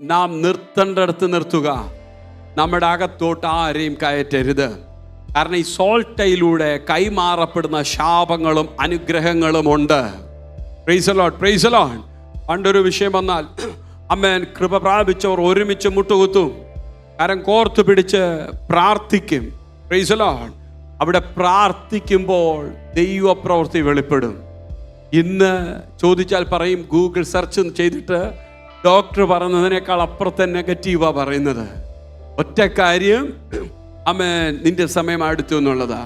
നാം നിർത്തേണ്ടടുത്ത് നിർത്തുക. നമ്മുടെ അകത്തോട്ട് ആരെയും കയറ്റരുത്. കാരണം ഈ സോൾട്ടയിലൂടെ കൈമാറപ്പെടുന്ന ശാപങ്ങളും അനുഗ്രഹങ്ങളും ഉണ്ട്. Price the lord, praise the Lord. പണ്ടൊരു വിഷയം വന്നാൽ അമ്മേൻ കൃപ പ്രാപിച്ചവർ ഒരുമിച്ച് മുട്ടുകുത്തും, കാരണം കോർത്തു പിടിച്ച് പ്രാർത്ഥിക്കും. Price the Lord. അവിടെ പ്രാർത്ഥിക്കുമ്പോൾ ദൈവപ്രവൃത്തി വെളിപ്പെടും. ഇന്ന് ചോദിച്ചാൽ പറയും, ഗൂഗിൾ സെർച്ച് ചെയ്തിട്ട് ഡോക്ടർ പറയുന്നതിനേക്കാൾ അപ്പുറത്തെ നെഗറ്റീവാ പറയുന്നത്. ഒറ്റ കാര്യം, ആമേൻ, നിന്റെ സമയം അടുത്തു എന്നുള്ളതാ.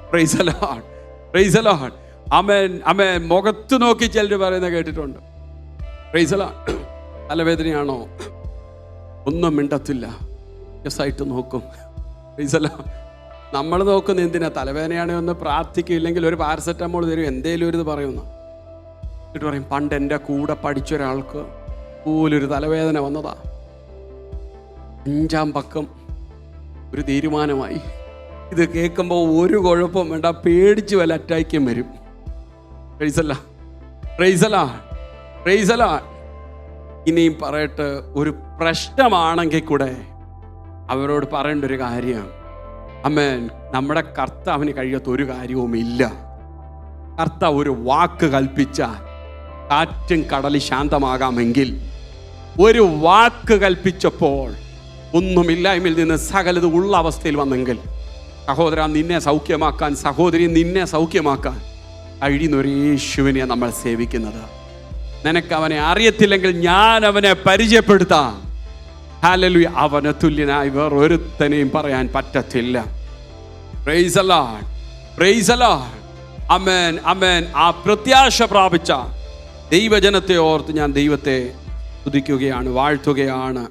Praise the lord, praise the lord. ആമേൻ, ആമേൻ. മുഖത്ത് നോക്കി ചിലർ പറയുന്നത് കേട്ടിട്ടുണ്ട്. Praise the lord. തലവേദനയാണോ? ഒന്നും മിണ്ടത്തില്ല, ആയിട്ട് നോക്കും. Praise the lord. നമ്മൾ നോക്കുന്ന എന്തിനാ? തലവേദനയാണെങ്കിൽ ഒന്ന് പ്രാർത്ഥിക്കില്ലെങ്കിൽ ഒരു പാരസെറ്റമോൾ തരും, എന്തേലും ഒരു ഇത് പറയുന്നു. എന്നിട്ട് പറയും, പണ്ട് എൻ്റെ കൂടെ പഠിച്ച ഒരാൾക്ക് പോലൊരു തലവേദന വന്നതാ, 5-ാം പക്കം ഒരു തീരുമാനമായി. ഇത് കേൾക്കുമ്പോൾ ഒരു കുഴപ്പം വേണ്ട, പേടിച്ച് വല്ല അറ്റാക്കും വരും. Price the lord, praise the lord, praise the Lord. ഇനിയും പറയട്ടെ, ഒരു പ്രശ്നമാണെങ്കിൽ കൂടെ അവരോട് പറയേണ്ട ഒരു കാര്യം, ആമേൻ, നമ്മുടെ കർത്താവിന് കഴിയാത്ത ഒരു കാര്യവുമില്ല. കർത്താവ് ഒരു വാക്ക് കൽപ്പിച്ചാൽ കാറ്റും കടലും ശാന്തമാകാമെങ്കിൽ, ഒരു വാക്ക് കൽപ്പിച്ചപ്പോൾ ഒന്നുമില്ലായ്മയിൽ നിന്ന് സകലത് ഉള്ള അവസ്ഥയിൽ വന്നെങ്കിൽ, സഹോദര നിന്നെ സൗഖ്യമാക്കാൻ, സഹോദരി നിന്നെ സൗഖ്യമാക്കാൻ കഴിയുന്ന ഒരു യേശുവിനെ നമ്മൾ സേവിക്കുന്നത്. നിനക്ക് അവനെ അറിയത്തില്ലെങ്കിൽ ഞാൻ അവനെ പരിചയപ്പെടുത്താം. ഹല്ലേലൂയ. അവന് തുല്യനായി വേറൊരുത്തനെയും പറയാൻ പറ്റത്തില്ല. Praise the lord, praise the lord. ആമേൻ, ആമേൻ. ആ പ്രത്യാശ പ്രാപിച്ച ദൈവജനത്തെ ഓർത്ത് ഞാൻ ദൈവത്തെ സ്തുതിക്കുകയാണ്, വാഴ്ത്തുകയാണ്.